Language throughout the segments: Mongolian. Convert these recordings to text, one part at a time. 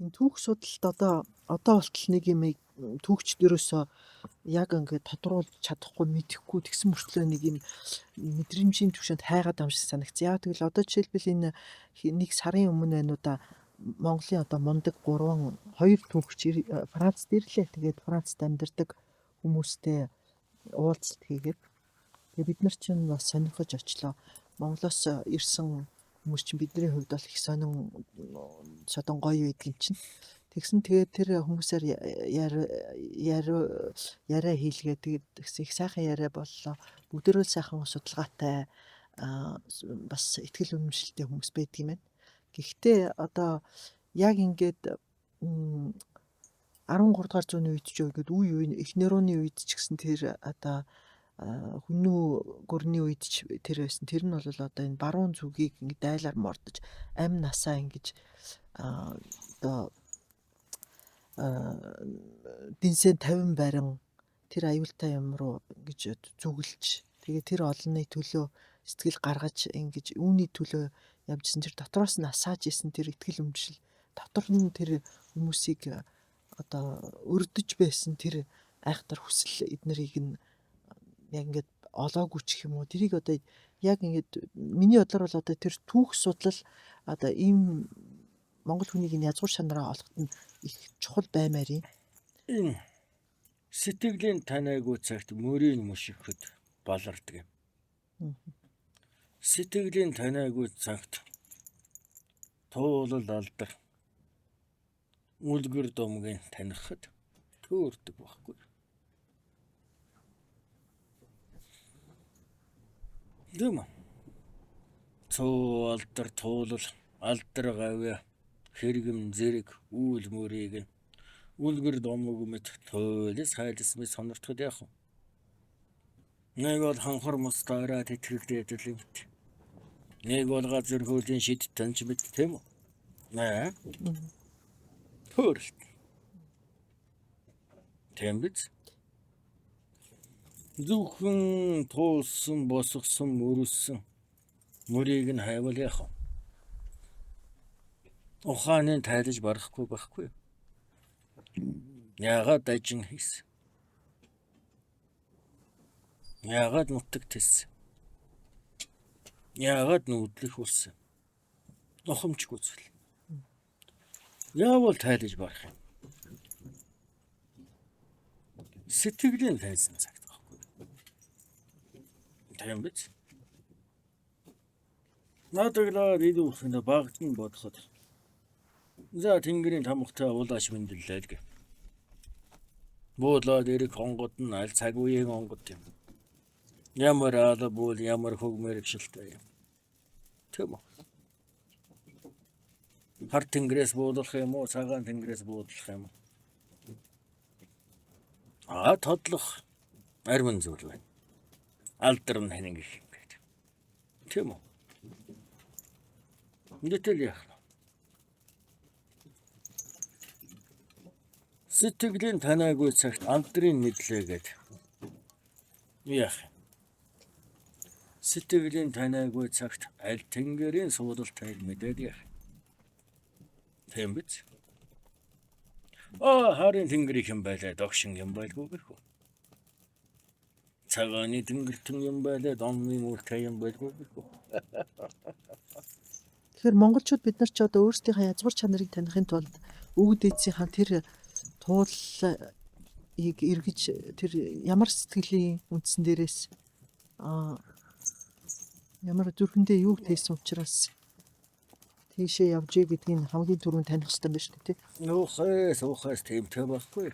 Энэ түүх судалт одоо болтол нэг юм түүхч дөрөөсөө яг ингээд тодруулж чадахгүй мэдэхгүй тэгсэн мөртлөө нэг юм мэдрэмжийн түвшинд хайгаад амжиг санагц. Яа тэгэл одоо жишээлбэл энэ нэг сарын өмнө байна уу да Монголын одоо мундаг 2 түүхч Францд ирлээ. Тэгээд Францд амьдардаг хүмүүстэй уулзалт хийгээд тэгээд бид нар чинь бас сонирхож очлоо. Монголоос ирсэн хүмүүс чинь бидний хувьд бол их сонин гоё үйдгэн чинь. Тэгсэн тэгээд тэр хүмүүсээр яриа хийлгээ тэгээд их сайхан яриа боллоо. Бүгдөө сайхан судалгаатай бас ихтгэл үнэмшилтэй хүмүүс байдаг юм байна. Гэхдээ одоо яг ингээд 13 дугаар зууны үед ч ингээд үе эхнэр ууны үед ч гэсэн тэр одоо хүннүү гүрний үед ч тэр байсан. Тэр нь бол одоо энэ баруун зүгийг ингээд дайлаар мордож амь насаа ингэж одоо динсэн 50 барин тэр аюултай юм руу ингэж зүгэлж тэгээ тэр олонний төлөө сэтгэл гаргаж ингэж үүний төлөө явжсэн тэр дотроос нь асааж исэн тэр ихтгэл өмжил дотор нь тэр хүмүүсийг одоо өрдөж байсан тэр айхтар хүсэл эднэрийг нь яг ингээд олоогүй ч юм уу тэрийг одоо яг ингээд миний бодлоор бол одоо тэр түүх судлал одоо ийм Монгол хүнийг энэ язгуур шанараа олоход нь их чухал баймаар юм. Сэтгэлийн танайгүй цагт мөрийг мөшөхөд балардаг юм. Сэтгэлийн танайгүй цагт туулал алдар үлгэр домгийн танихад төөрдөг байхгүй. Дэм. Цоо алдар туулал алдар гавья хэрэгэм зэрэг үйл мөрийг үлгэр домог мэт тойлс хайлс мэт сонирхоход яах вэ? Нэг бол ханхар мустаараа тэтгэгдээд л юм. Нэг бол газар хуулийн шид танч мэт тийм үү? Наа. Төрөлт. Тэмбиц. Зөвхөн туулсан, босгосон, мөрөссөн мөрийг нь хайвал яах вэ? Ухааны тайлж барахгүй байхгүй. Яагаад дажин хийс? Яагаад нутаг тэс? Яагаад нүүдлэх үлсэн? Нохомчгүй зүйл. Яавал тайлж барах юм? Сэтгэлийн тайлсан цагт байхгүй. Тийм биз? Наадагла идүү хүнэ багтан бодоход. За тэнгэрийн тамхтай улааш мэндэллээ гэ. Буудлаад эрэг хонгод нь аль цаг үеийн хонгод юм. Ямар аала буул ямар хөг мэрэгшилтэй юм. Тийм үү? Хар тэнгэрээс буудлах юм уу? Цагаан тэнгэрээс буудлах юм уу? Тодлох арвин зүйл байна. Алдар нь хэнэг их юм гээд. Тийм үү? Мэдээтэй яах вэ? Сэтгэлийн танайгүй цагт алдрын мэдлээгээд яах вэ? Сэтгэлийн танайгүй цагт аль тэнгэрийн суудалтай мэдээд яах вэ? Тийм биз? Харин тэнгэр их юм байлаа, догшин юм байлгүй гэх үү? Цагааны тэнгэртэн юм байлаа, домны мөртэй юм байлгүй гэх үү? Тэгэхээр монголчууд бид нар ч одоо өөрсдийнхээ язгуур чанарыг таних тулд өвөг дээдсийнхаа тэр туулыг эргэж тэр ямар сэтгэлийн үндсэн дээрээс ямар зүрхэндээ юу тээсэн учраас тийшээ явж ий гэдгийг хамгийн түрүүнд таних хэрэгтэй байна шүү дээ. Уухаас тэмтэй байхгүй.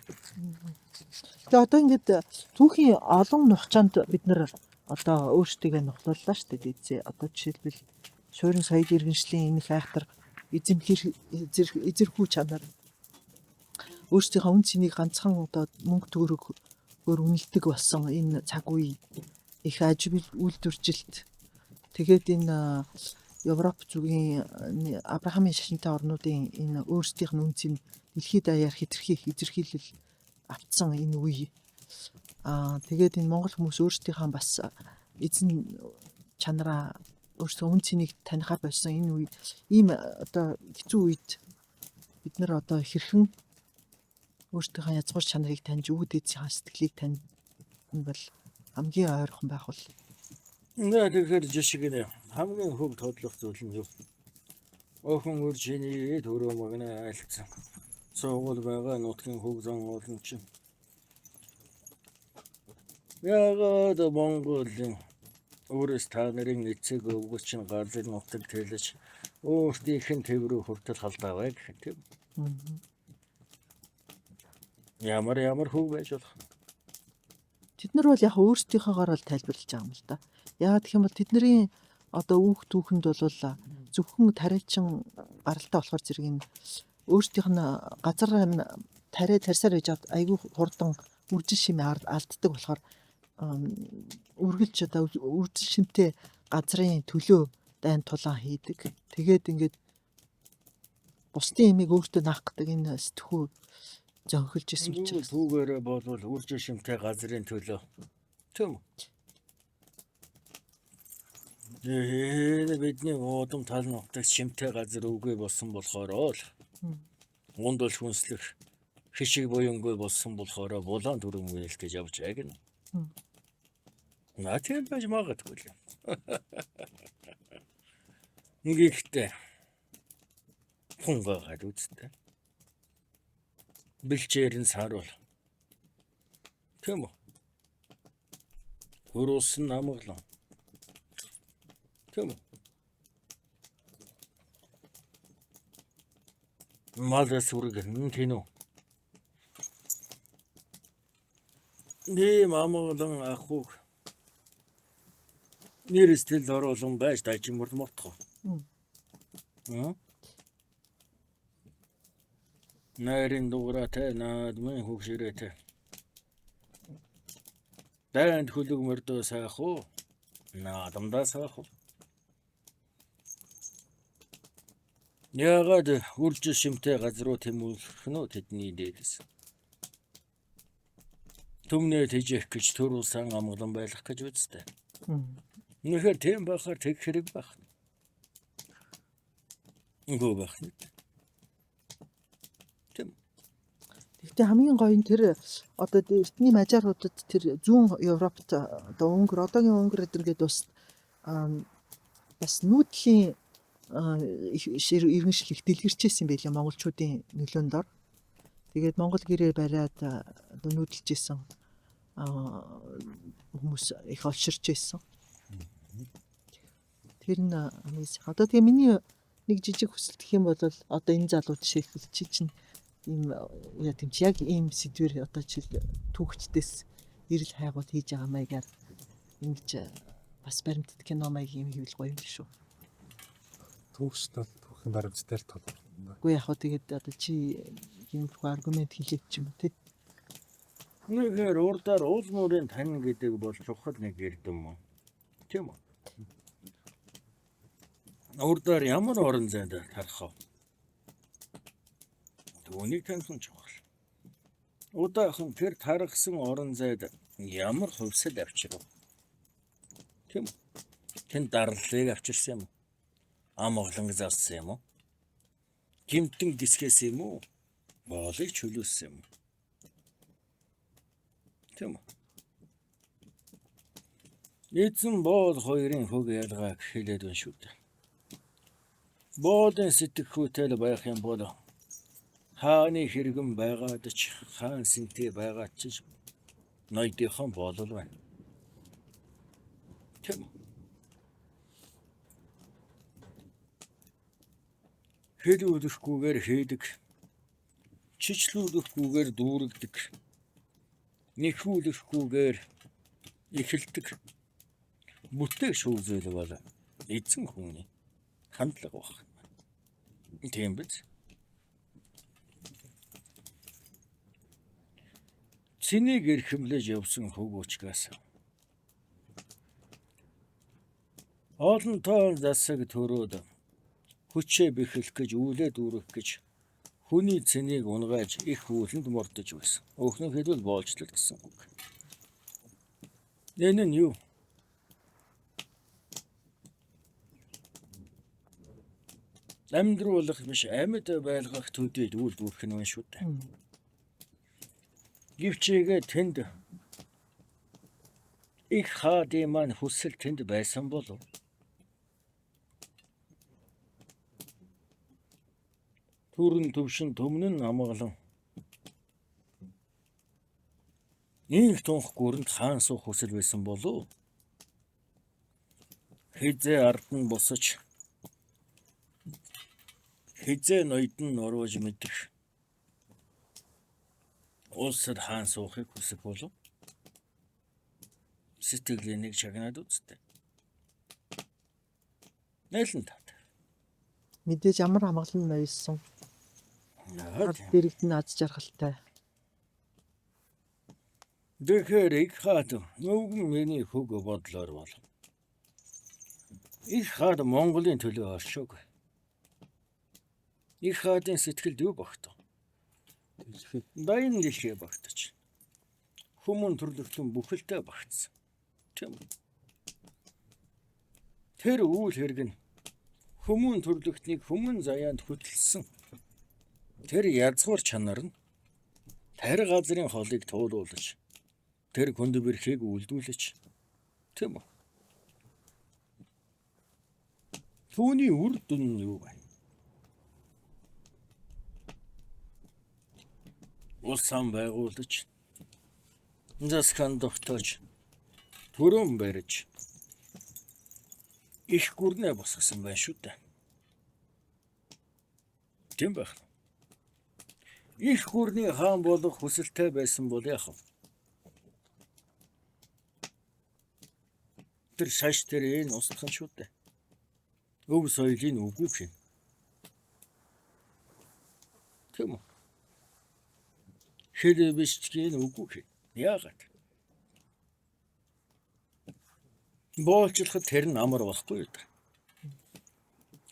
Тэгээ одоо ингээд түүхийн олон нухчаанд бид нар одоо өөрсдийгөө нухлууллаа шүү дээ дээдсээ. Одоо жишээлбэл суурин соёл иргэншлийн энэ их айхтар эзэрхүү чанар өөрсдийнхөө үн цэнийг ганцхан одоо мөнгө төгрөгөөр үнэлдэг болсон энэ цаг үе их ажил үйлдвэржилт тэгээд энэ Европ зүгийн Абрахамын шашинтай орнуудын энэ өөрсдийнх нь үн цэн дэлхийд даяар хэтэрхийх эзэрхийлэл автсан энэ үе тэгээд энэ монгол хүмүүс өөрсдийнхөө бас эзэн чанараа өөрсдөө үн цэнийг танихаар болсон энэ үед ийм одоо хэцүү үед бид нар одоо хэрхэн өөртөөхөө язгуур чанарыг таньж үүд эцгийн сэтгэлийг тань энэ бол хамгийн ойрхон байх бол Нэ тэгэхээр жишг нэ хамгийн хөв тодлох зүйл нь юу? Охин үржиний төрөө магнаа айлцсан. Суугуул байгаа нутгийн хөв зан олон чинь. Яагаад Монголын өөрөөс та нарын эцэг өвгөч чинь газар нутаг тэлж өөртөөх нь тэврүү хүртэл халдаавай гэх тийм. Ямар хөв байж болох. тэд нар бол яг өөрсдийнхоогоор л тайлбарлаж байгаа юм л да. Яагаад гэх юм бол тэдний одоо үүх түүхэнд бол зөвхөн тариачин гаралтай болохоор зэрэг нь өөрсдийнх нь газар тариа тарьсаар байж хаад айгүй хурдан үржил шимээ алддаг болохоор үргэлж одоо үржил шимтэй газрын төлөө дайн тулаан хийдэг. Тэгээд ингээд бусдын имийг өөртөө наах гэдэг энэ сэтгхүү зөнхөлж исэн учраас түүгээрээ болвол үржил шимтэй газрын төлөө тийм үү? Бидний удам тал нутагт шимтэй газар үгүй болсон болохоор л гунд бол хүнслэх хишиг буянгүй болсон болохоор булаан дүрмгээл гэж явж байг нь. Нааtiin байж магадгүй л. Ингэхдээ хунгагаад үзтээ. Бэлчээр нь саруул. Тийм үү? Хөрөөс нь амглан. Тийм үү? Малас үргэн тийм үү? Нэм амглан ахуг. Нэрстэл оруулан байж тажимур мотхоо. Найрын дуурайтай наадмын хөгшөрөөтэй. Дайнд хөлөг мөрдөө сайх уу? Наадамдаа сайх уу? Яагаад үржил шимтэй газруу тэмүүлэх нь тэдний дээдс. Түмнээ тэжээх гэж төр усан амглан байх гэж үзтээ. Нэхэр тийм байхаар тэг хэрэг байх. Үгүй байх нь. Гэхдээ хамгийн гоё нь тэр одоо эртний мажааруудад тэр зүүн Европт одоо Унгар одоогийн Унгар гэдэргээд бас нүүдлийн иргэншил их дэлгэрчээсэн юм байлаа монголчуудын нөлөөнд ор. Тэгээд монгол гэрээ бариад одоо нүүдэлж исэн хүмүүс их олширч исэн. Тэр нь одоо тэгээ миний нэг жижиг хүсэлт гэх юм бол одоо энэ залууд шийхэл чинь ийм яа тийм ч яг ийм сэдвэр одоо жишээл түүхчдээс ирэл хайгууд хийж байгаа маягаар ингэж бас баримтат кино маяг юм хийвэл гоё юм шүү. Түүхчтэй түүхийн баримттай л толгой. Үгүй яг хөө тэгээд одоо чи ийм аргумент хийлээч юм тий. Нэгээр урдаар уул мөрийн тань гэдэг бол чухал нэг эрдэм юм. Тийм үү? Урдаар ямар орон зайд тарах вэ? Түүнийг таньсан чухал. Удаахан тэр тархсан орон зайд ямар хувьсэл авчирв? Тийм үү? Тэн дарлалыг авчирсан юм уу? Амглан заасан юм уу? Гимтэн гисгэсэн юм уу? Боолыг чөлөөсөн юм уу? Тийм үү? Эзэн боол хоёрын хөг ялгааг хэлээд байна шүү дээ. Боолын сэтгэхүйтэй байх юм бол хааны хэрэгэн байгаад ч хаан сэнтэй байгаад ч ноёдынхон боолол байна. Тийм үү? Хэлүүлэхгүйгээр хийдэг. Чичлүүлэхгүйгээр дүүрэгдэг. Нэхүүлэхгүйгээр эхэлдэг. Бүтээх шүүзэл бол эзэн хүний хандлага баг. Тийм биз? Цэнийг эрхэмлэж явсан хөг учраас олон тоон засаг төрөөд хүчээ бэхэлх гэж үүлээ дүүрэх гэж хүний цэнийг унгааж их үүлэнд мордож байсан. Өөхнөө хэлбэл боолчлол гэсэн үг. Энэ нь юу? Амьдруулах биш амьд байлгах төдийд үйл дүүрэх нь байна шүү дээ. Гівчээгээ тэнд их хаадын маань хүсэл тэнд байсан болов. Түрэн төвшин төмнөн амгалан инх тунх гүрэнд хаан суух хүсэл байсан болов. Хизээ ард нь босож хизээ ноёд нь нурууж мэдэх улсад хаан суухыг хүсэх болов. Сэтгэлийн нэг чагнаад үзтээ. Нэлэн тат. Мэдээж ямар амгалан ноёсон. Ард дэрэгд нь аз жаргалтай. Тэгэхээр их хаад нүгэн миний хөг бодлоор бол. Их хаад Монголын төлөө оршоог. Их хаадын сэтгэлд юу багтав? Дайн дэлхий багтаж. Хүмүүн төрлөختөн бүхэлдээ багтсан. Тийм үү? Тэр үйл хэрэг нь хүмүүн төрлөختнийг хүмүүн заяанд хөтлсөн. Тэр язгуур чанар нь тэр газрын холыг туулуулж тэр хүнд бэрхийг үлдүүлж. Тийм үү? Түүний үр дүн нь юу вэ? Улсаан байгуулж, засхан тогтоож, төрөн барьж, их гүрнээ босгосон байна шүү дээ. Тийм байх. Их гүрний хаан болох хүсэлтэй байсан бол яах вэ? Тэр шаш тэр энэ устгах шүү дээ. Өв соёлын үгүй хин. Тийм үү? Хэл бичгийн үгүй хин. Яагаад? Боолчлоход тэр нь амар байхгүй юу?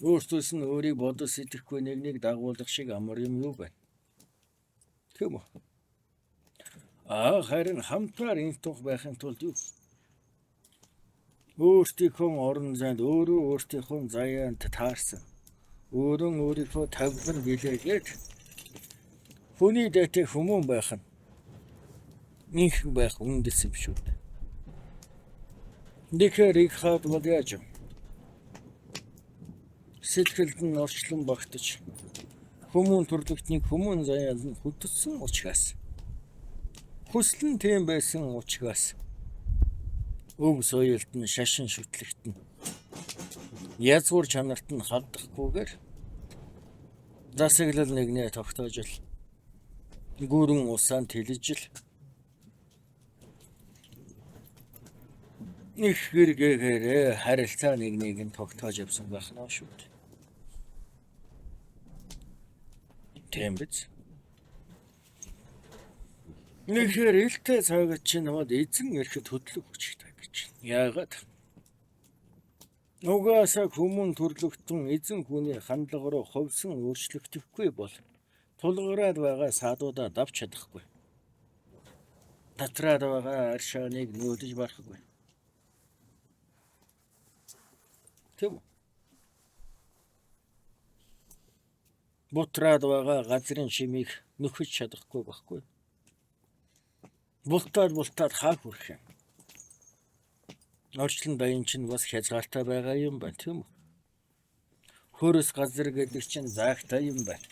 Өөртөөс нь өөрийг бодож сэтгэхгүй нэг дагуулах шиг амар юм юу байна? Тийм үү? Харин хамтаар энэ тух байхын тулд юу? Өөртөөхөө орон зайд өөртөөхөө заяанд таарсан. Өөрийнхөө тавилан билээгээд хүний дэйтэй хүмүүн байх нь их байх үндэс юм шүү дээ. Тэгэхээр их хаад бол яаж юм? Сэтгэлд нь орчлон багтаж хүмүүн төрлөختнийг хүмүүн заяанд нь хөдөлсөн учраас хүсэл нь тийм байсан учраас өв соёлд нь шашин шүтлэгт нь язгуур чанарт нь халдахгүйгээр засаглал нэгнээ тогтоож л гүрэн усаан тэлжил их хэрэгээр харилцаа нэг нь тогтоож явсан байх нь шүү дээ. Тийм биз? Нэгэр илтэй цагт чинь бод эзэн ирэхэд хөдлөг хүчтэй гэж. Яагаад? Угаасаа хүмүүн төрлөختөн эзэн хүний хандлага руу ховсон өөрчлөгдөхгүй бол тулгараад байгаа саадуудаа давч чадахгүй. Татраад байгаа аршааныг нөөдөж барахгүй. Тийм үү? Бутраад байгаа газрын шимийг нөхөж чадахгүй байхгүй. Бултаад хаа хүрэх юм. Орчлон баян чинь бас хязгаартай байгаа юм байна, тийм үү? Хөрөс газар гэдэг чинь заагтай юм байна.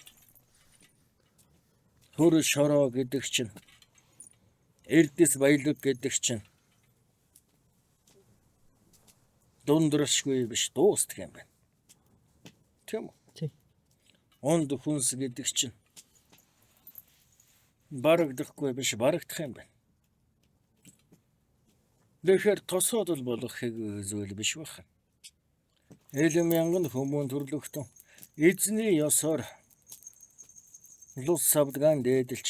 Хөрөс шороо гэдэг чинь эрдэс баялаг гэдэг чинь дундрашгүй биш дуустдаг юм байна. Тийм үү? Тийм. Онд хүнс гэдэг чинь барагдахгүй биш барагдах юм байна. Тэгэхээр тосоод л болох хэг зүйл биш байна. Элем мянган хүмүүн төрлөختөн эзний ёсоор лус савдгаан дээдэлж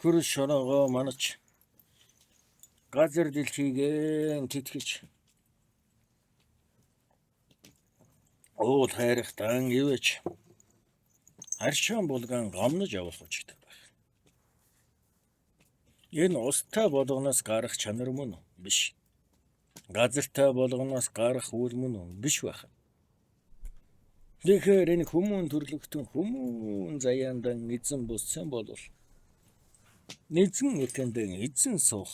хөрөс шороогоо манаж газар дэлхийгэн тэтгэж уул хайрахтан ивэж аршаан булгаан гомнож явах учиртай байх. Энэ устай болгоноос гарах чанар мөн биш. Газартай болгоноос гарах үйл мөн биш байх. Тэгэхээр энэ хүмүүн төрлөختөн хүмүүн заяандан эзэн болсон бол эзэн эхэндэн эзэн суух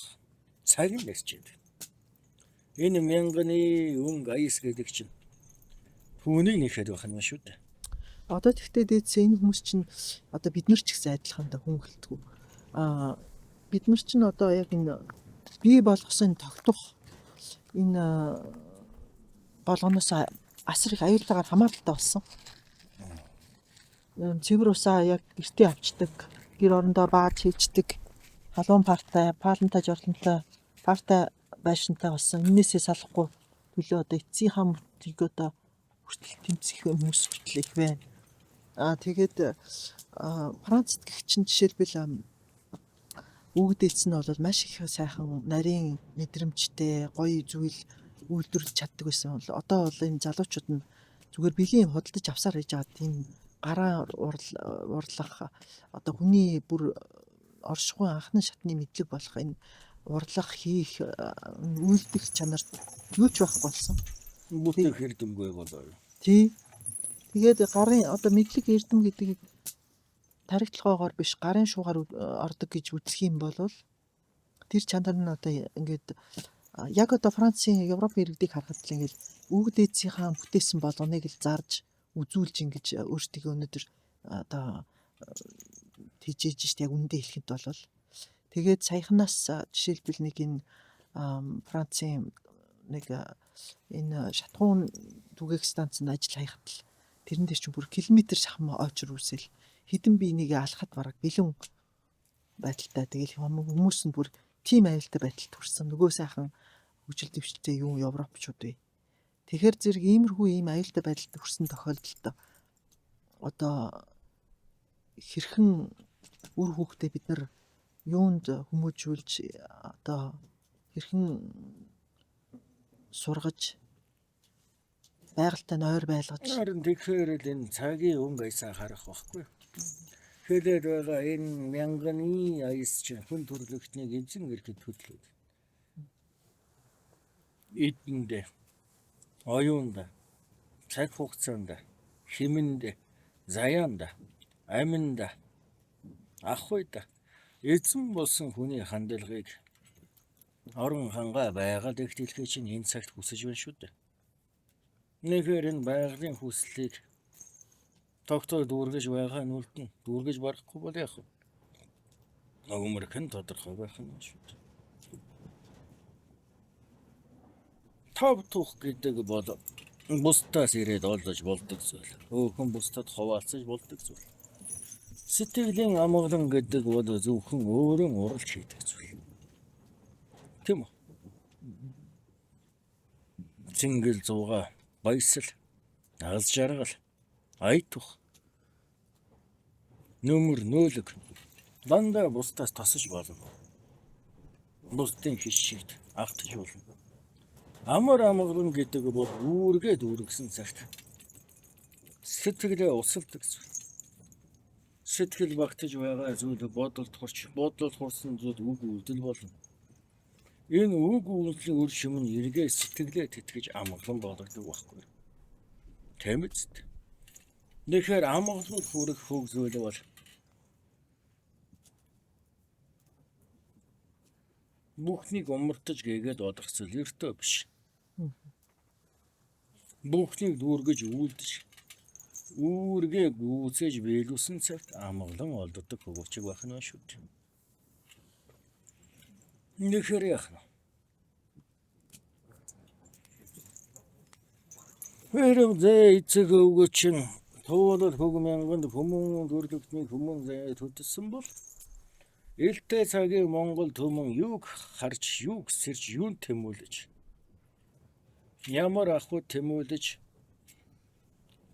цаг нь ирж байна. Энэ мянганы өнгө аяс гэдэг чинь түүнийг нэхэд байх нь шүү дээ. Одоо тэгтээ дээдсээ энэ хүмүүс чинь одоо бид нар ч гэсэн адилхан да хүн гэлтгүү. Бид нар чинь одоо яг энэ бий болгосон тогтох энэ болгоноос асар их аюултайгаар хамааралтай болсон. Цэвэр усаа яг гэртээ авчдаг, гэр орондоо бааж хийждэг, халуун партай, паалантай жорлонтой, партай байшинтай болсон. Энээсээ салахгүй төлөө одоо эцсийн хам мөртийг одоо хүртэл тэмцэх хүмүүс хүртэл их байна. Тэгээд Францд гэх чинь жишээлбэл өвгдээц нь бол маш их сайхан нарийн мэдрэмжтэй гоё зүйл үйлдвэрлэж чаддаг байсан бол одоо бол энэ залуучууд нь зүгээр биеийн худалдаж авсаар хийж байгаа тийм гараа урлах одоо хүний бүр оршихуй анхны шатны мэдлэг болох энэ урлах хийх үйлдэх чанар юу ч байхгүй болсон. Бүтээх хэрдэмгүй болоо. Тий. Тэгээд гарын одоо мэдлэг эрдэм гэдгийг таригтлахоогоор биш гарын шуугаар ордог гэж үзэх юм бол тэр чанар нь одоо ингээд яг одоо Францын Европын иргэдийг харахад л ингээд өвгдээцийнхаа бүтээсэн болгоныг л зарж үзүүлж ингэж өөртөө өнөдөр одоо тийжээж штэ яг үндэ хэлэхэд бол тэгээд саяханаас жишээлбэл нэг энэ Францын нэг энэ шатхуун түгээх станцнд ажил хаяхад л тэрэн дээр чинь бүр километр шахам очор үсэл хідэн биенийг алхахад бараг бэлэн байдалтай тэгэл хүмүүс нь бүр тийм аюултай байдалд хүрсэн. Нөгөө сайхан хөгжил дэвшилтэй юу Европчууд вэ. Тэгэхээр зэрэг иймэрхүү ийм аюултай байдалд хүрсэн тохиолдолд одоо хэрхэн үр хүүхдээ бид нар юунд хүмүүжүүлж одоо хэрхэн сургаж байгальтай нойр байлгаж Харин тэгэхээр л энэ цагийн өнгө аясаа харах байхгүй. Хэлээд байгаа энэ мянганы аяс чинь хүн төрлөختнийг эзэн ирэхэд хөдлөв. Эдэндээ, оюунда, цаг хугацаанд, химэнд, заяанд, аминд, ахуйд эзэн болсон хүний хандлагыг орон хангаа байгаль их дэлхий чинь энэ цагт хүсэж байна шүү дээ. Нэгээр энэ байгалийн хүслийг тогтоо дүүргэж байгаа нь үлдэн дүүргэж барахгүй бол яах вэ? Өмөрхөн тодорхой байх юм шүү дээ. Тав тух гэдэг бол бусдаас ирээд олдож болдог зүйл. Өөхөн бусдад хуваалцаж болдог зүйл. Сэтгэлийн амгалан гэдэг бол зөвхөн өөрийн уралж хийдэг зүйл. Тийм үү? Цэнгэл зугаа, баясал, аз жаргал, ая тух, нөмөр нөөлөг дандаа бусдаас тосож болно. Бусдын хишигт автаж болно. Амар амгалан гэдэг бол үүргээ дүүргэсэн цагт сэтгэлээ усалдаг зүйл. Сэтгэл багтаж байгаа зүйл бодолд хурсан зүйл үг үйлдэл болно. Энэ үг үйлдэлийн үр шим нь эргээ сэтгэлээ тэтгэж амгалан болгодог байхгүй. Тийм биз дээ. Тэгэхээр амгалан хүрэх хөг зүйл бол бүхнийг умартаж гээгээд олох зүйл өртөө биш. Бүхнийг дүүргэж үйлдэж үүргээ гүйцээж биелүүлсэн цагт амгалан олддог хөвчөг байх нь шүү дээ. Нэхэр яах вэ? Хэрэг эцэг өвгөө чинь туулал хөг мянганд хүмүүн төрлөختний хүмүүн заяа төдсөн бол элтэй цагийн Монгол төмөн юуг харж, юуг сэрж, юунд тэмүүлж ямар ахуй тэмүүлж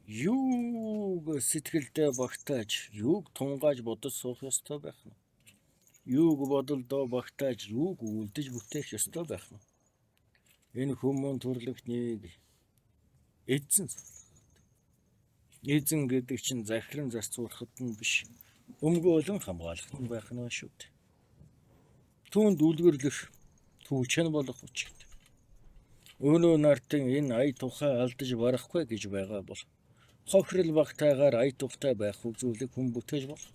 юуг сэтгэлдээ багтааж, юуг тунгааж бодож суух ёстой байх нь. Юуг бодолдоо багтааж, юуг үлдэж бүтээх ёстой байх нь. Энэ хүмүүн төрлөختнийг эзэн гэдэг чинь захиран зарцуулахад нь биш. Өмгөөлөн хамгаалахад нь байх нь шүү дээ. Түүнд үлгэрлэх түүчэн болох учиртай. Өнөө нартын энэ ая тухай алдаж барахгүй гэж байгаа бол хохирол багтаагаар ая тухтай байх зүйлийг хүн бүтээж болох.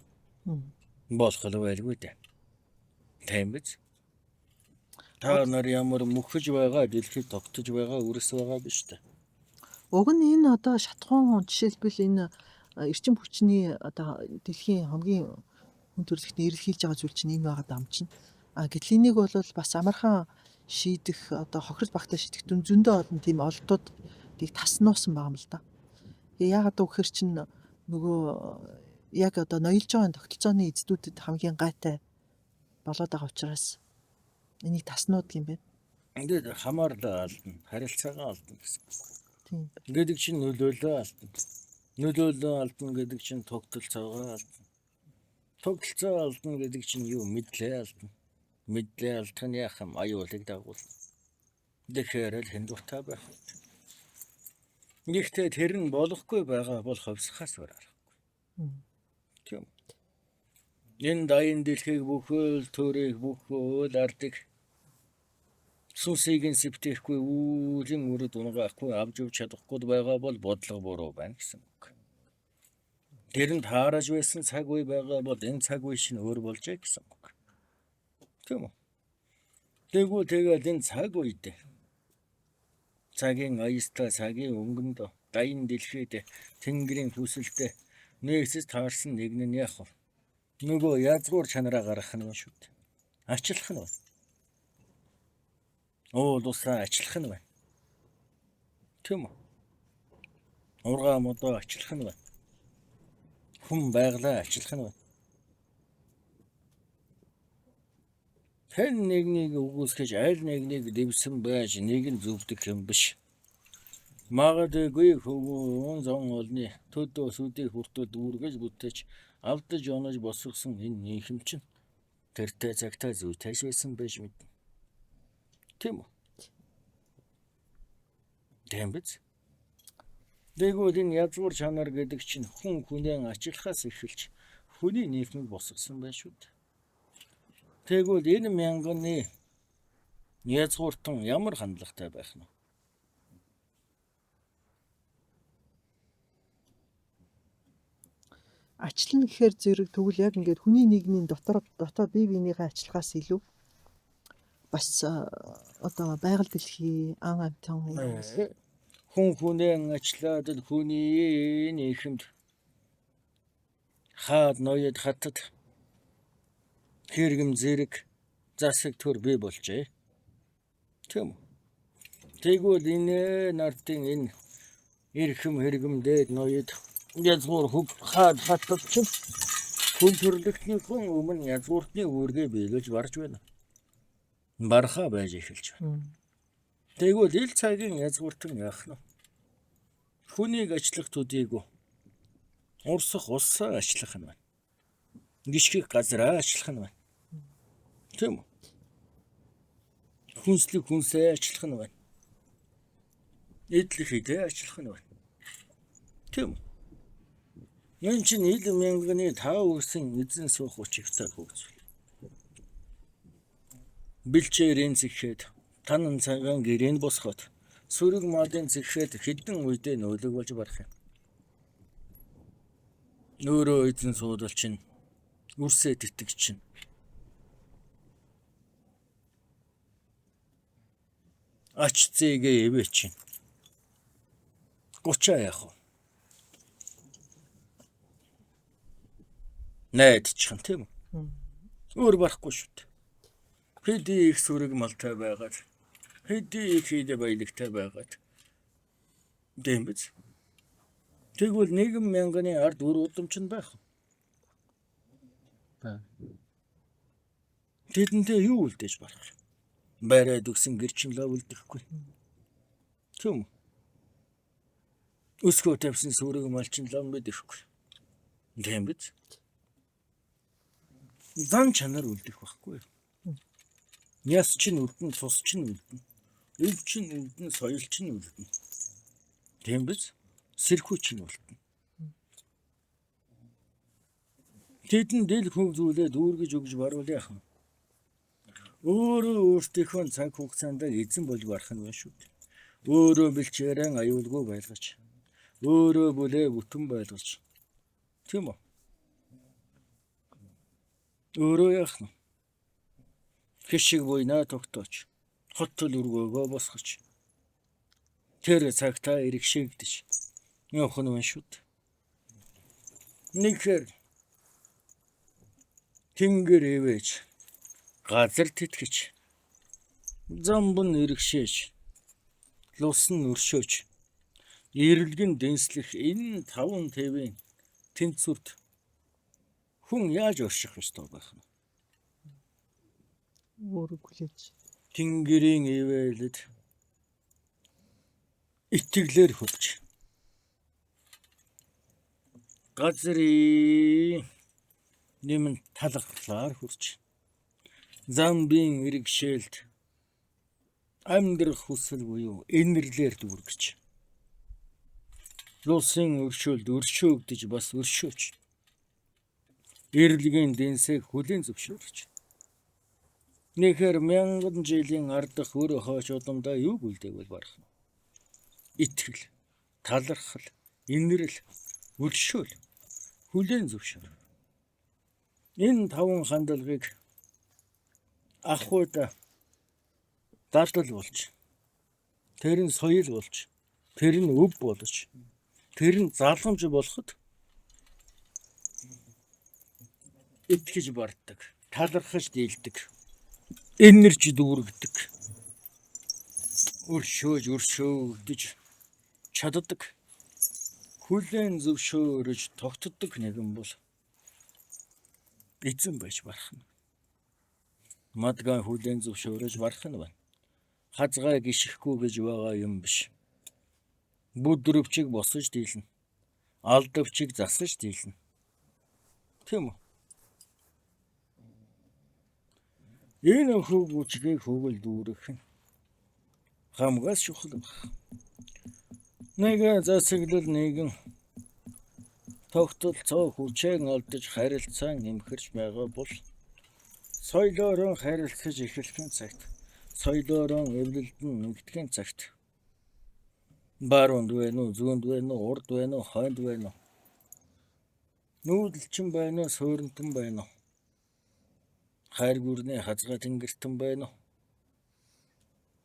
Болох л байлгүй дээ. Тийм биз? Та нар ямар мөхөж байгаа дэлхийд тогтож байгаа үрс байгаа биш үү? Уг нь энэ одоо шатахуун жишээлбэл энэ эрчим хүчний одоо дэлхийн хамгийн хүн төрөлхтний эрэлхийлж байгаа зүйл чинь энэ байгаа дам чинь. Гэтэл энийг бол бас амархан шийдэх одоо хохирол багтаа шийдэх зөндөө олон тийм олдууд тийг таснуусан байгаа юм л да. Тэгээ яагаад гэвэл чинь нөгөө яг одоо ноёлж байгаа тогтолцооны эздүүдэд хамгийн гайтай болоод байгаа учраас энийг таснуудаг юм байна. Ингээд хамаарлаа алдна, харилцаагаа алдна гэсэн. Тийм. Гэдэг чинь нөлөөлөө алдна. Нөлөөлөө алдна гэдэг чинь тогтолцоогоо алдна. Тогтолцоо алдна гэдэг чинь юу мэдлээ алдна. Мэдлээ алдах нь яах юм? Аюулыг дагуулна. Тэгэхээр л хэн дуртай байх вэ? Нэгтээ тэр нь болохгүй байгаа бол ховсхаас барахгүй. Тийм. Энэ дайны дэлхийг бүхэл төрийг бүхэл ардыг сүнсийг сэвтэхгүй үүлийн үрд унгаахгүй авч явж чадахгүй байгаа бол бодлого буруу байна гэсэн үг. Тэрэнд хаараж байсан цаг үе байгаа бол энэ цаг үе шинэ өөр болжээ гэсэн үг. Тийм үү? Тэгээд энэ цаг үед цагийн аястай цагийн өнгөнд дайны дэлхийд тэнгэрийн хүсэлтэд нээсэж таарсан нэг нь яах вэ? Нөгөө язгуур чанараа гаргах нь шүү дээ. Ачлах нь байна. Уулуусаа ачлах нь байна. Тийм үү? Ургаа модоо ачлах нь байна. Хүн байглаа ачлах нь байна. Хэн нэгнийг үгүйсгэж аль нэгнийг дэвсэн байж нэг нь зүвдэг юм биш. Магадгүй хөвгөн зон олны төдөө сүдийг хүртэл дүүргэж бүтээж алдаж онож босгосон энэ нийгэм чинь тэртээ цагтаа зүйтэй байсан байж мэднэ. Тийм үү? Тийм биз? Тэгвэл энэ язгуур чанар гэдэг чинь хүн хүнээ ачлахаас эхэлж хүний нийгмийг босгосон байх шүү дээ. Тэгвэл энэ мянганы язгууртан ямар хандлагатай байх нь? Ачлан гэхээр зэрэг тэгвэл яг ингээд хүний нийгмийн дотоод бие биенийхээ ачлахаас илүү бас одоо байгаль дэлхий ан амтан хүн хүнээ ачлаад л хүний нийгэмд хаад ноёд хатад хэрэгэм зэрэг засаг төр бий болжээ. Тийм үү? Тэгвэл энэ нартын энэ эрхэм хэрэгэм дээд ноёд язгуур хөг хаад хатад чинь хүн төрлөختнийхэн өмнө язгууртны үүргээ биелүүлж барж байна. Бархаа байж эхэлж байна. Тэгвэл ил цагийн язгууртан яах нь? Хүнийг ачлах төдийгүй урсах улсаа ачлах нь байна. Гიშгэх газараа ачлах нь байна. Тийм үү? Хүнслэг хүнсээ ачлах нь байна. Эдлэх идэ ачлах нь байна. Тийм үү? Энэ чинь ил мянганы тав үсэн эзэн суух учигтай хөгжил. Бэлчээрийн зэхэд танан цагаан гэрээнд босгоод сүрэг модын зэхэд хэдэн үедээ нөлөг болж барах юм. Өөрөө эзэн суудал чинь үрсээ тэтг чинь ач зээгээ эвэ чинь 30 яах вэ? Найдчих юм тийм үү? Өөр барахгүй шүү дээ. Хэдий их сүрэг малтай байгаад хэдий их хідэ баялагтай байгаад тийм биз? Тэгвэл нэгэн мянганы ард үр удамчин байх. Тэдэнтэй юу үлдээж барах? Барайд өгсөн гэрчин лав үлдэхгүй. Тийм үү? Өсгөө тавьсан сүрэг малчин лав мэдэхгүй. Тийм биз? Зан чанар үлдэх байхгүй. Яс чинь үлдэн, цус чинь үлдэн. Өв чинь үлдэн, соёл чинь үлдэн. Тийм биз? Сэрхүү чинь үлдэн. Тэдэн дэл хөв зүйлээ дүүргэж өгж баруул яах вэ? Өөрөө өөртөөхөө цаг хугацаанд эзэн болж барах нь байна шүү дээ. Өөрөө бэлчээрэн аюулгүй байлгаж Өөрөө бүлээ бүтэн байлгаж. Тийм үү? Өөрөө яах нь? Хишиг буйнаа тогтоож. Хотл өргөөгөө босгож. Тэр цагтаа иргэшээгдэж. Явах нь байна шүү дээ. Нэгэр тэнгэр ивэж. Газар тэтгэж. Замбан иргэшээж. Лус нь өршөөж. Ирэлгэн дэнслэх энэ 5 тэвийн тэнцвэрт хүн яаж орших ёстой байх нь? Өөрөө хүлээж. Тэнгэрийн ивэлэд итгэлээр хөлж. Газрын нэмэн талхлаар хүрч. Замбын иргэшээлд амьдрах хүсэл буюу энэрлэр дүүргэж. Лусын өршөөлд өршөөгдөж бас өршөөж. Ирэлгийн дэнсийг хүлээн зөвшөөрч. Нэхэр 1000 жилийн ардах өр хооч удамдаа юу үлдээгэл барах нь? Итгэл, талархал, инэрл, өршөөл, хүлээн зөвшөөр. Энэ 5 хандлагыг ахуйда дадал болж, тэр нь соёл болж, тэр нь өв болж, тэр нь залгамж болоход итгэж барддаг, талархаж дийлдэг, энэрж дүүргдэг, өршөөгдөж чаддаг, хүлээн зөвшөөрөж тогтдог нэгэн бол эзэн байж барах нь. Мадгаа хүлээн зөвшөөрөж барах нь байна. Хазгай гიშхгүй гэж байгаа юм биш. Бүдрөвчиг босож дийлнэ. Алдавчиг засаж дийлнэ. Тийм үү? Энэ хөвгүчгийг хөвгөл дүүрэх нь хамгаас чухал баг. Нэг засаглал нэгэн тогтолцоо хүчээн олдож харилцаа нэмхэрч байгаа бол соёлоороо харилцаж эхлэхийн цагт, соёлоороо эвлэлдэн нэгдэхийн цагт баруунд байна уу, зүүнд байна уу, урд байна уу, хойд байна уу? Нүүдэлчин байна уу, сууринтан байна уу? Хайр гүрний хазгай тэнгэртэн байна уу?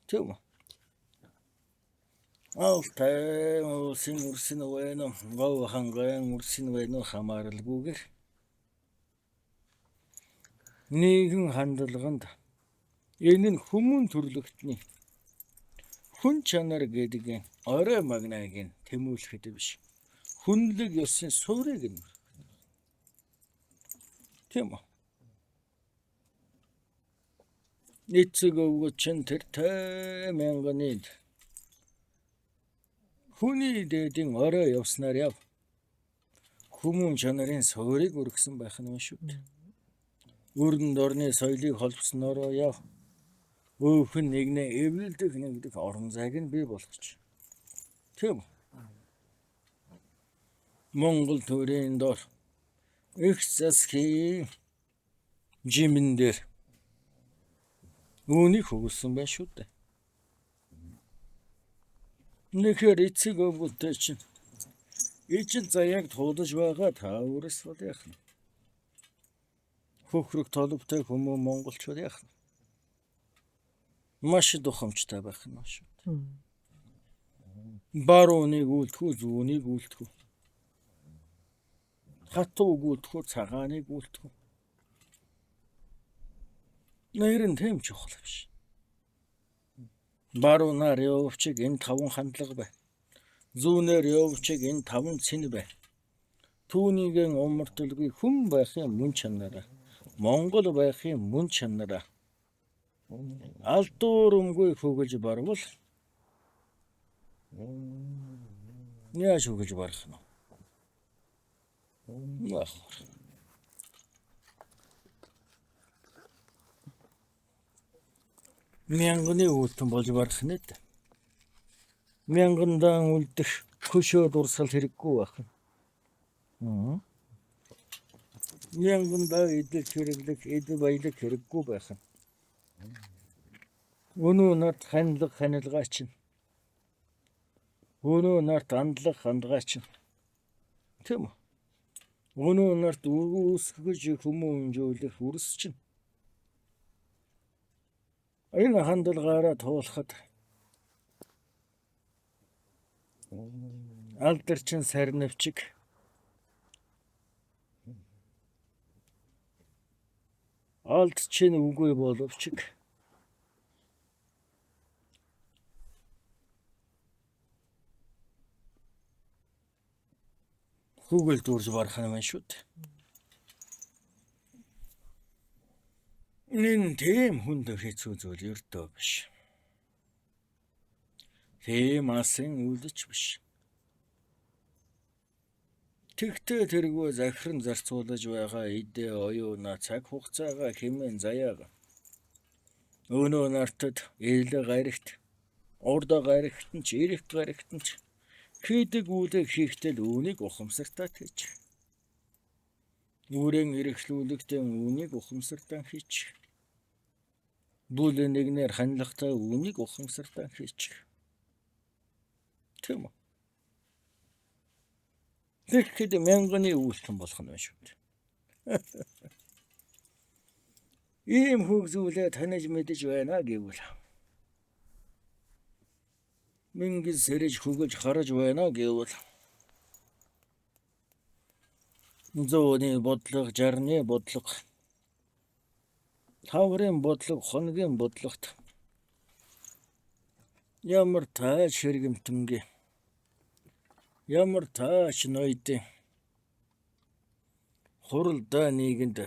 Тийм үү? Алтай улсын үрсэн байна уу? Гов хангайн үрсэн байна уу? Хамааралгүйгээр нэгэн хандлаганд энэ нь хүмүүн төрлөختний хүн чанар гэдэг орой магнайг нь тэмүүлэхэд биш. Хүнлэг ёсын суурийг нь. Тийм үү? Эцэг өвгөчин тэр 50,000-ны хүний дээдийн орой явснаар яв. Хүмүүн чанарын суурийг өргөсөн байх нь шүү дээ. Өргөнд орны соёлыг холбосноор яв. Өөхөн нэгнээ эвлэлдэх нэгдэх орон зайг нь бий болгоч. Тийм үү? Монгол төрийн дор их засгийн жимэн дээр үүнийг хөгөлсөн байх шүү дээ. Нэхэр эцэг өвгөлтэй чинь ижил заяаг туулаж байгаа та өөрөөс бол яах нь? Хөхрөх толбтой хүмүүс монголчууд яах нь? Маш духамжтай байх нь шүү дээ. Барууныг үлдэхүү, зүүнийг үлдэхүү. Хатууг үлдэхүү, цагааныг үлдэхүү. Нэрэн тэм чухал биш. Баруунаар явуулчиг энэ 5 хандлага бай. Зүүнээр явуулчиг энэ 5 цэн бай. Түүнийгэн умарталгүй хүн байхын мөн чанараа, Монгол байхын мөн чанараа алдуурмгүй хөгөж барвал яаж хөгөж барах нь? Мянганы үлдэн болж барах нь. Мянгандаа үлдэх хөшөө дурсал хэрэггүй байх. Мянгандаа идэл хэрэглэх, эд баялаг хэрэггүй байх. Өнөө над ханилга ханилгаа чинь Өнөө нарт андлах хандгаач. Тийм үү? Өнөө нарт үүсгэж хүмүүнжүүлэх үрс чинь. Энэ хандлагаараа туулахад алдарчин сарнивчиг алд чинь үгүй боловч хүүгэл дүүрж барах юм шүү дээ. Энэ тийм хүнд хэцүү зүйл ердөө биш. Тийм асын үлдэж биш. Тэгтээ тэргүй захиран зарцуулж байгаа идэ оюуна цаг хугацаагаа хэмээн заяага. Өнөө нартад ил гарагт, урд гарагт нь ч, ирэх гарагт нь ч хийдэг үлэг хийхтэл үүнийг ухамсартаа хийж. Үүрэн ирэхлүүлэгтэн үүнийг ухамсартаа хийж. Бүл нэгнэр ханлагтай үүнийг ухамсартаа хийж. Тийм үү? Тэгэхэд мянганы үйлхэн болох нь шүү дээ. Ийм хөгзүүлээ таних мэдэж байна гэвэл. Мингис сэрэж хөгөж хараж байна гэвэл. Зооны бодлого, жарны бодлого. Таврын бодлого, хоногийн бодлогот. Ямар тааш хэрэгэмтэнгээ. Ямар тааш ноёдын хуралдаа нийгэнд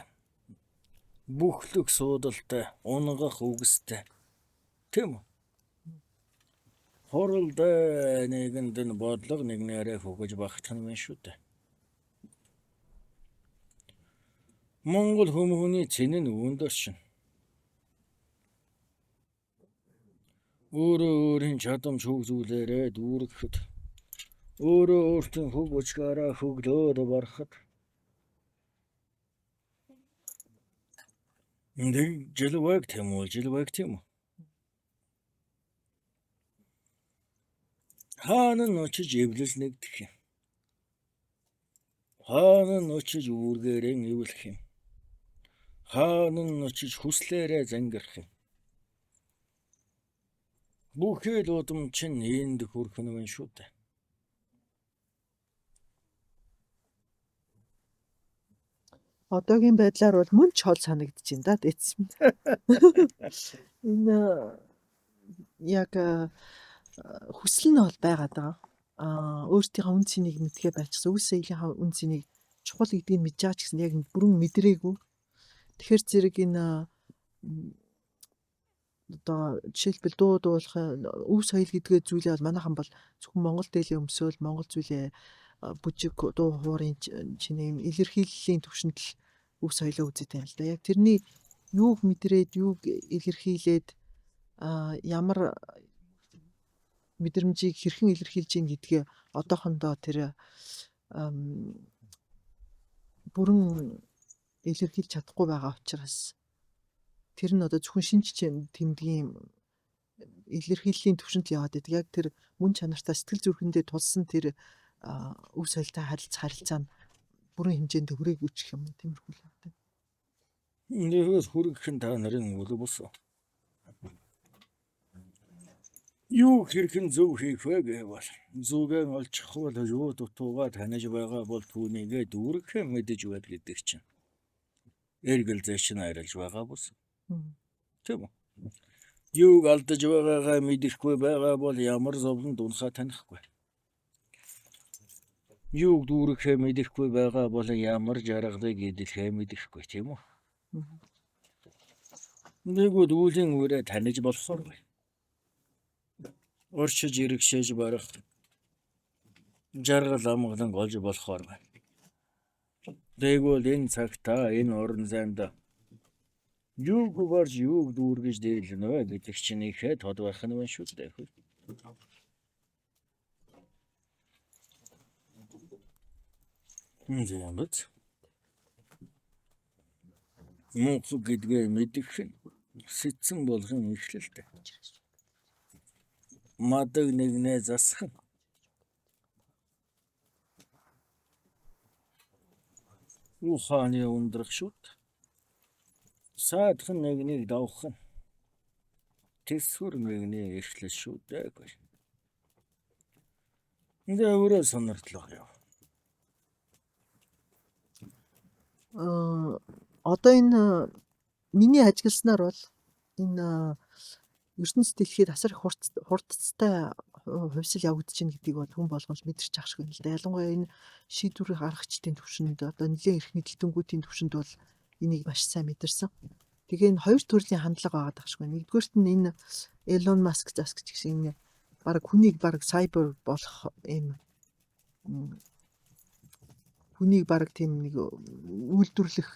бүхлэг суудалтай, унгах үгстэй. Тийм үү? Хуралдаа нийгэнд нь бодлого нэгнээрээ хөгөж багтах юм шүү дээ. Монгол хүмүүний цэн нь үүндэр шин. Өөрөө өөрийн чадамж хөгжүүлээрээ дүүргэхэд. Өөрөө өөртөө хөг учгаараа хөглөөд барахад. Нэг жилвэг тийм үү? Хаана нь очиж эвлэл нэгдэх юм. Хаана нь очиж үүргээрээ эвлэх юм. Хаана нь очиж хүслээрээ зангирах юм. Бүхэл удам чинь энд хүрэх нь шүү дээ. Одоогийн байдлаар бол мөн ч хол санагдаж байна да дээдс. Энэ яг хүсэл нь бол байгаад байгаа. Өөртөөхөө үн цэнийг мэдгээ байцсан. Үс соёлынхаа үн цэнийг чухал гэдгийг мэдж байгаа ч гэсэн яг бүрэн мэдрээгүй. Тэгэхээр зэрэг энэ одоо жишээлбэл дуулах өв соёл гэдгээ зүйлээ бол манайхан бол зөвхөн Монгол дээлийн өмсөөл, Монгол зүйлээ бүжиг дуу хуурын чиний илэрхийллийн түвшинд л өв соёлоо үзээд байна л да. Яг тэрний юуг мэдрээд, юуг илэрхийлээд ямар мэдрэмжийг хэрхэн илэрхийлж ийн гэдгээ одоохондоо тэр бүрэн илэрхийлж чадахгүй байгаа учраас тэр нь одоо зөвхөн шинж тэмдгийн илэрхийллийн түвшинд яваад байдаг. Яг тэр мөн чанартай сэтгэл зүрхэндээ тулсан тэр өв соёлтой харилцаа нь бүрэн хэмжээнд хүрээгүй ч юм тиймэрхүү л байна. Нэгээс хүргэх нь та нарын үл бус. Юу хэрхэн зөв хийх вэ гэвэл зүгээ олчих бол юу дутуугаа таних байгаа бол түүнийгээ дүүргэх мэдэж байд гэдэг чинь. Эргэл зэш нь арилж байгаа бус. Тийм үү? Юуг алдаж байгаагаа мэдэхгүй байгаа бол ямар зовлон дунхаа танихгүй. Юуг дүүрэхээ мэдэхгүй байгаа бол ямар жаргалыг эдэлхээ мэдэхгүй тийм үү? Нэгүүд үлийн үрээ таних болохоор бай. Орчиж иргэшээж барах жаргал амгалан олж болохоор байна. Тэгвэл энэ цагтаа энэ орон зайд юуг барж юуг дүүргэж дийлнэ вэ гэдэг чинь ихэ тод байх нь шүү дээ. Зэмбэт. Монгол гэдгээ мэдэх нь сэтсэн болгон эхлэлтэй. Мадаг нэгнээ засах нь Ухааны ундрах шүүд. Саадхан нэгнийг давах нь тэсвэр мэгний эрхлэл шүү дээ гэж. Ингээ өөрөө сонирхлоо яв. Одоо энэ миний ажигласнаар бол энэ ертөнцийн дэлхийд асар их хурдцтай хувьсэл явагдаж байна гэдгийг бол хүн болгоомж мэдэрч ах шиг байна л да. Ялангуяа энэ шийдвэрийн гаргагчдын төвшөнд одоо нэлээд их нийтлэнгүүдийн төвшөнд бол энийг маш сайн мэдэрсэн. Тэгээ энэ хоёр төрлийн хандлага байгаа дах шиг байна. Нэгдүгээрт нь энэ Elon Musk зас гэж энэ баг хүнийг баг сайбер болох юм хүнийг баг тийм нэг үйлдвэрлэх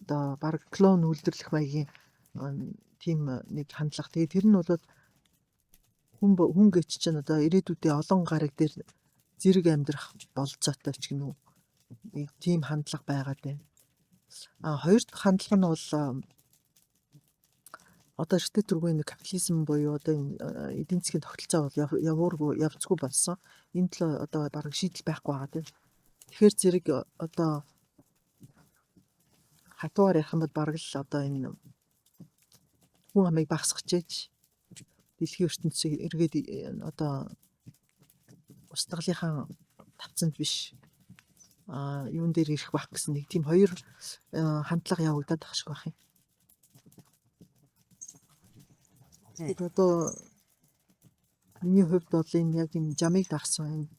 одоо баг клон үйлдвэрлэх маягийн тийм нэг хандлага. Тэгээ тэр нь бол хүн гэж чинь одоо ирээдүйдээ олон гариг дээр зэрэг амьдрах болцоотой ч гэнэ үү. Нэг тийм хандлага байгаад байна. Хоёр дахь хандлага нь бол одоо эртний түргэн капитализм буюу одоо энэ эдийн засгийн тогтолцоо бол явцгүй болсон. Энэ төлөө одоо баг шийдэл байхгүй байгаа тийм. Тэгэхээр зэрэг одоо хатуугаар ярих юм бол баг л одоо энэ хүн амыг багасгах гэж дэлхийн ертөнцийг эргээд одоо устгалынхаа тавцанд биш юун дээр ирэх байх гэсэн нэг тийм хоёр хандлага явагдаад тах шиг байх юм. Одоо миний хувьд бол энэ яг энэ жамыг дагсан энэ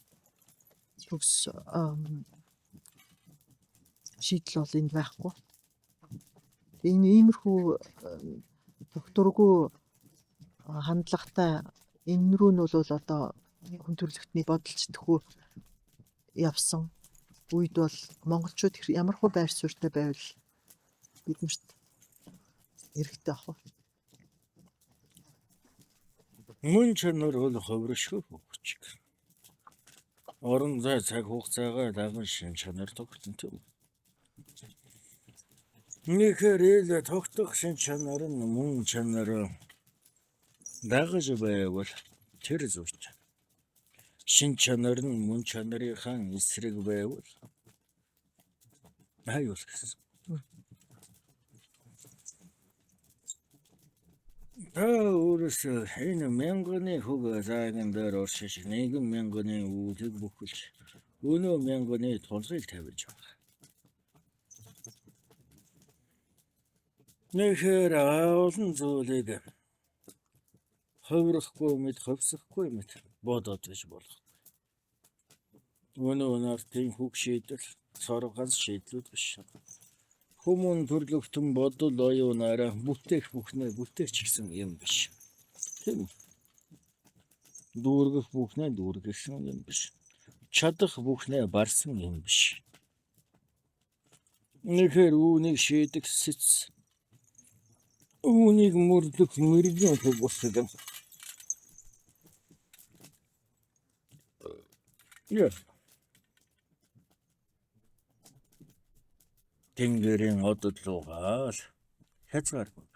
төгс шийдэл бол энд байхгүй. Энэ иймэрхүү докторгүй хандлагатай энэ рүү нь бол одоо хүн төрөлхтний бодолч төхөө явсан үед бол монголчууд ямар хөө байр суурьтай байвал биднэрт эрэхтэй ах вэ? Мөн чанар бол ховрошгүй хөвчг. Орон зай цаг хугацаагаа даган шин чанар тогтсон тийм. Нэхэрэл тогтох шин чанар нь мөн чанар дагаж байвал тэр зүйч. Шин чанар нь мөн чанарынхаа эсрэг байвал аюул гэсэн. Өөрөөсөө энэ мянганы хөг зааган дээр оршиж 1,000-ны үүдийг бүхэлж өнөө 1,000-ны тулгыг тавьж байгаа. Нэхэр олон зүйлийг ховрохгүй мэд ховсохгүй мэд бодоод байж болох. Өнөө нартын хөг шийдэл сорганс шийдлүүд биш. Хүмүүн төрлөختөн бодол оюунаараа бүтээх бүхнээ бүтээч гэсэн юм биш. Тийм. Дүүргэх бүхнээ дүүргэсэн юм биш. Чадах бүхнээ барсан юм биш. Нэхэр үүнийг шийдэх сэц. Үүнийг мөрдөх мөрдөн хөвсөг. Яа. Тэнгэрийн ододлуугаал хязгааргүй.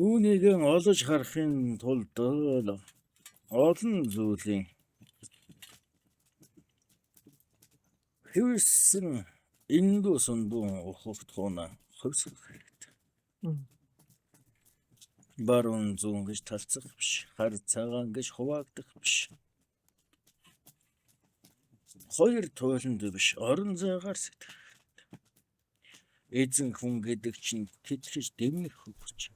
Үүнийг олж харахын тулд олон зүйлийн хэвсэн эндүү сундуун ухагтхуна хөвсөх хэрэгтэй. Баруун зүүн гэж талцах биш. Хар цагаан гэж хуваагдах биш. Хоёр туйланд биш. Орон зайгаар сэтгэх. Эзэн хүн гэдэг чинь тэтгэж дэмнэх хөвч.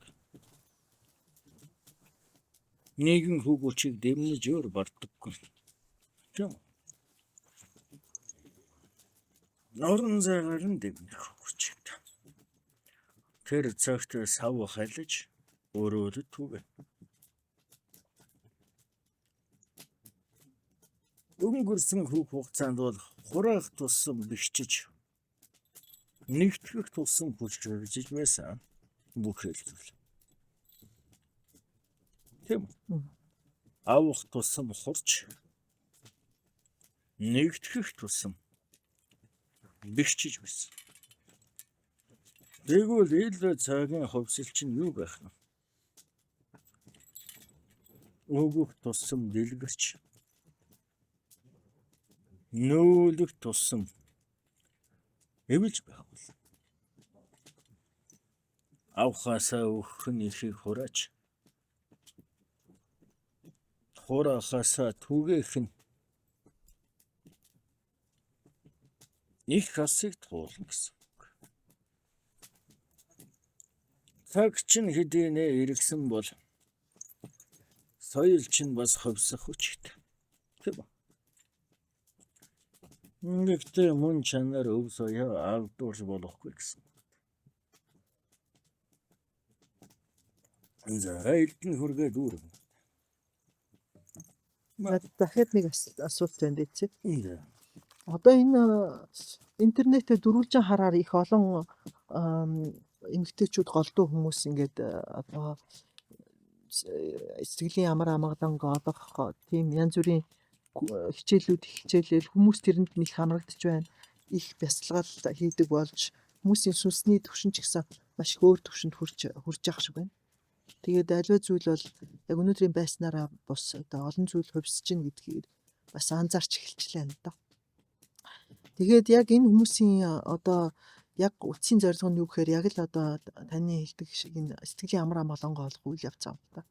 Нэгэн хөвчийг дэмнэж өөр бардаггүй. Тийм. Орон зайгаар нь дэмнэх хөвч. Тэр цагт сав халиж өөрөө түгэ. Өнгөрсөн хүүх хугацаанд бол хураах тусам бэлчиж нэгтгэх тусам хүлжиж байсан бүх хэлбэл. Тийм. Авах тусам хурч нэгтгэх тусам бэлчиж байсан. Тэгвэл ил цагийн хөвсөл чинь юу байх вэ? өгөх тусам дэлгэрч нөөлөх тусам эвэлж байх бол авхаасаа өгөх нь ихийг хураач хураахаасаа түгээх нь их хасыг туулна гэсэн. Цаг чинь хэдийнэ иргсэн бол соёл чинь бас ховсох хүчтэй. Тийм үү? Нэгтэй мөн чанар өв соёо алдуурч болохгүй гэсэн. За хайлтны хүргээ дүүрэн. Дахиад нэг асуулт байна дээ чи. Инде. Одоо энэ интернетээр дөрвөлжин хараар их олон эмэгтэйчүүд голдуу хүмүүс ингээд одоо сэтгэлийн амар амгаланг олох тийм янз бүрийн хичээлүүд хичээлэл хүмүүс тэрэнд нэг хамрагдаж байна. Их бясалгал хийдэг болж хүмүүсийн сүнсний түвшин ч гэсэн маш их өөр түвшинд хүрч явах шиг байна. Тэгээд аливаа зүйл бол яг өнөөдрийн байснараа бус одоо олон зүйл хувьсж гин гэдгийг бас анзаарч эхэлчихлээ юм да. Тэгээд яг энэ хүмүүсийн одоо яг утсын зорилго нь юу гэхээр яг л одоо таны хэлдэг шиг энэ сэтгэлийн амар амгалангаа олох үйл явц юм да.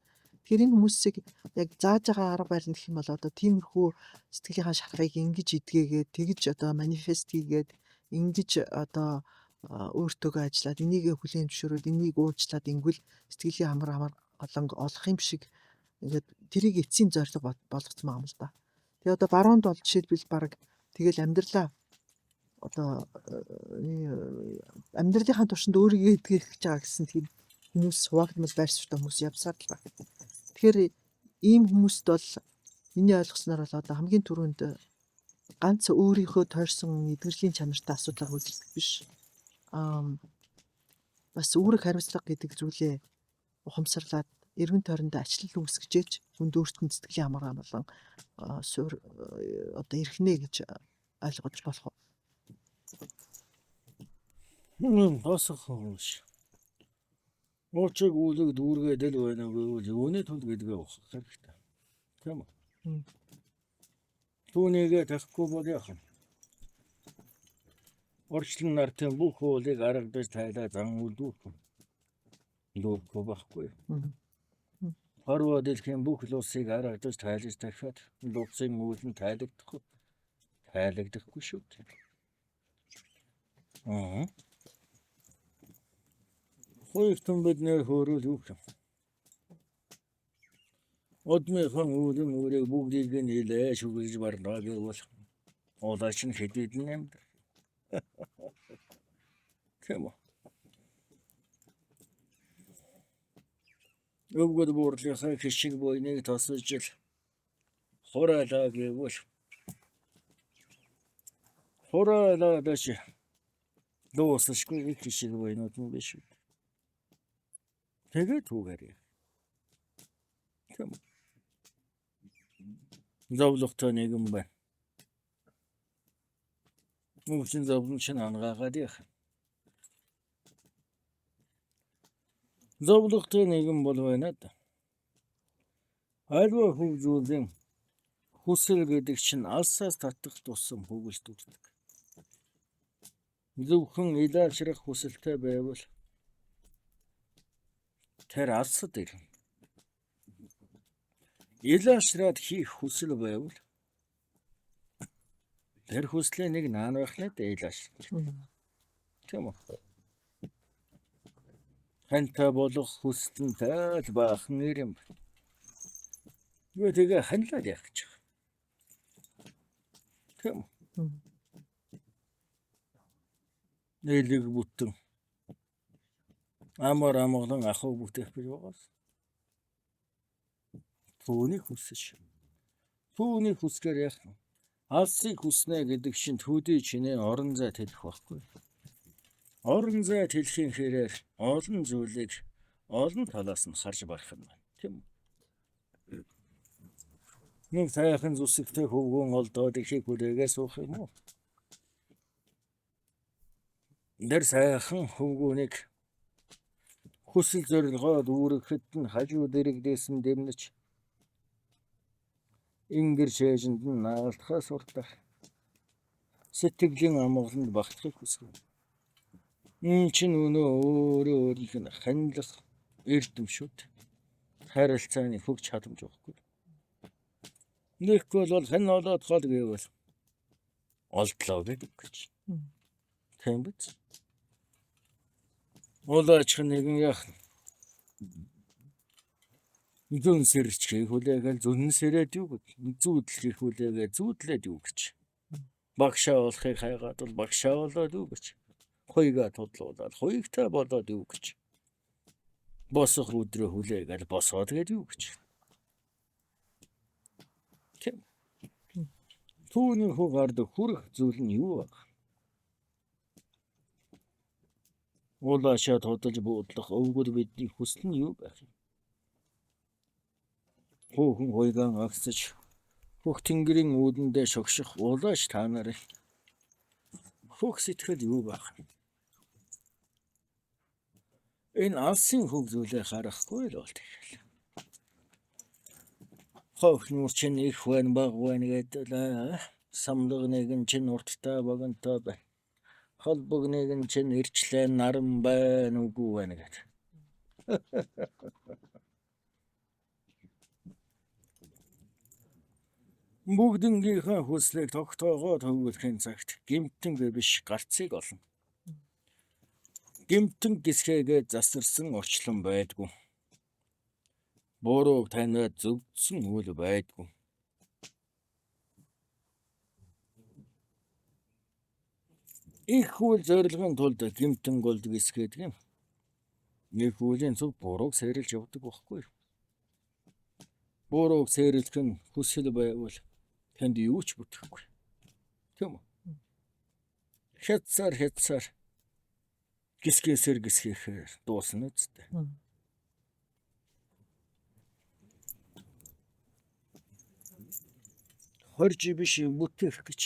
Тэгэхээр энэ хүмүүсийг яг зааж байгаа арга барил гэх юм бол одоо тиймэрхүү сэтгэлийнхаа шалгыг ингэж идгээгээд тэгж одоо манифест хийгээд ингэж одоо өөртөөгөө ажиллаад энийг хүлээн зөвшөөрөөд энийг уучлаад ингүүл сэтгэлийн амар амгаланг олох юм шиг ингээд тэрийг эцсийн зорилго болгоцсон юм л да. Тэгээ одоо баруунд бол жишээлбэл баг тэгэл амьдралаа одоо амьдралынхаа туршинд өөрийгөө эдгэх гэж байгаа гэсэн тийм хүмүүс хуваагдмал байр суурьтай хүмүүс явсаар л байна. Тэгэхээр ийм хүмүүст бол миний ойлгосноор бол одоо хамгийн түрүүнд ганц өөрийнхөө тойрсон эдгэрлийн чанартай асуудал үүсдэг биш. Бас үүрэг хариуцлага гэдэг зүйлээ ухамсарлаад эргэн тойронд ачлал үүсгэж хүнд өөртөө сэтгэлийн амар амгалан одоо эрхнэ гэж ойлгож болох. Тосох хөөш. Уучиг үлэг дүүргээд л байна гэвэл юуны тул гэдгээ ухах хэрэгтэй. Тийм үү? Түүнийгээ тахгүй бол яах вэ? Орчлон нартын бүх уулыг аргадаж тайлаа зан үлдүүх. Луухгүй байхгүй. Харваа дэлхийн бүх луусыг аргадаж тайлж дахиад луусын үүлэн тайлагдахгүй шүү дээ. Хоёртон биднэр хөөрөл юу гэх юм. Одмынхан үүлэн үрийг бүгдийг нэлээ шүглэж барлаа гэвэл олаач нь хэдийдэн юм. Тийм үү? Өвгөл буурлынхаа хишиг буйныг тосож ил хураалаа гэвэл хураалаа дэж дуусахгүй их хишиг буйнууд нь биш үү? Тэгээд түгээрээ. Тийм үү? Зовлогтой нэгэн байна. Мөчн зовлон чинь ангаагаад яах. Зовлогтой нэгэн бол байна да. Альва хөвжүүлэн хүсэл гэдэг чинь алсаас татах тусам хөвгөлт үүсдэг. Зөвхөн илаашрах хүсэлтэй байвал тэр алсад ирнэ. Илаашраад хийх хүсэл байвал тэр хүслээ нэг наан байхлаа да илааш. Тийм үү? Хантай болох хүсэлтэй л баах нэр юм. Юу тэгээ ханлаад яах гэж. Тийм үү? Нэлэг бүтэн амар амгалан ахуй бүтээх гэж байгаас. Түүний хүсэж. Түүний хүсгээр яах вэ? Алсыг хүснэ гэдэг чинь төдий чинээ орон зай хэлэх байхгүй. Орон зай хэлхийн хэрээр олон зүйлийг олон талаас нь харж барах юм байна. Тийм үү? Нэг сайхан зүсэгтэй хөвгөн олдоод ихийг хүлээгээ суух юм уу? Дэр сайхан хөвгөнийг хүсэл зорилгоо дүүрэхэд нь хажуу дэрэгдээсэн дэмнэж Ингэр шээжинд нь наалтахаа суртах. Сэтгэлийн амгаланд багтахыг хүсгэв. Энэ чинь өнөө өөрөө өөрийнх нь ханилах эрдэм шүү дээ. Харилцааны хөгж чадамж واخгүй. Нэхгүй бол хэн олоод гол гэвэл олдлоо гэдэг гэж. Тийм биз? Улаач нэгэн яах зүүн сэрч хийхүүлээгээл зүн сэрээд юу гэж зүүдл хийхүүлээгээ зүүдлээд юу гэж багшаа болохыг хайгаад бол багшаа болоод юу гэж хуйгаа тудлуулаад хуйгтай болоод юу гэж босох өдрөө хүлээгээл босоод гээд юу гэж тийм түүний хугард хүрэх зүйл нь юу вэ? Улаашаа тодож буудлах өвгөр бидний хүсэл нь юу байх юм? Хүүхэн хуйгаан агсаж хөх тэнгэрийн үүлэндээ шогших улааш та нарыг хөх сэтгэл юу байх юм? Энэ алсын хөг зүйлээ харахгүй л бол тэгэл. Хохнуур чинь их байна баг байна гэдэг самлаг нэгэн чинь урттай богонтой байна. Холбог нэгэн чинь ирчлээ наран байна үгүй байна гэдэг. Бүгднгийнхээ хүслийг тогтоогоо төвлөхийн цагт гэмтэн биш гарцыг олно. Гэмтэн гисгээгээ засарсан орчлон байдгүй. Бурууг таниад зөвдсөн үл байдгүй. Их үл зорилгын тулд гэмтэн голд гисгээдэг юм. Их үлийн зөв бурууг сэрэлж явдаг байхгүй. Бурууг сэрэлэх нь хүсэл байвал тэнд юу ч бүтэхгүй. Тийм үү? Хятсаар гисгээсээр гисгээхээр дуусна үстэй. Хорж биш бүтээх гэж.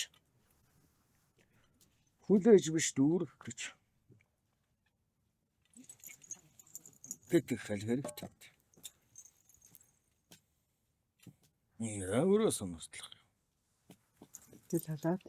Хүлээж биш дүүрэх гэж. Гэдэг хэл хэрэгтэй. Яавраа сонирхлоо. Тэгэл халаад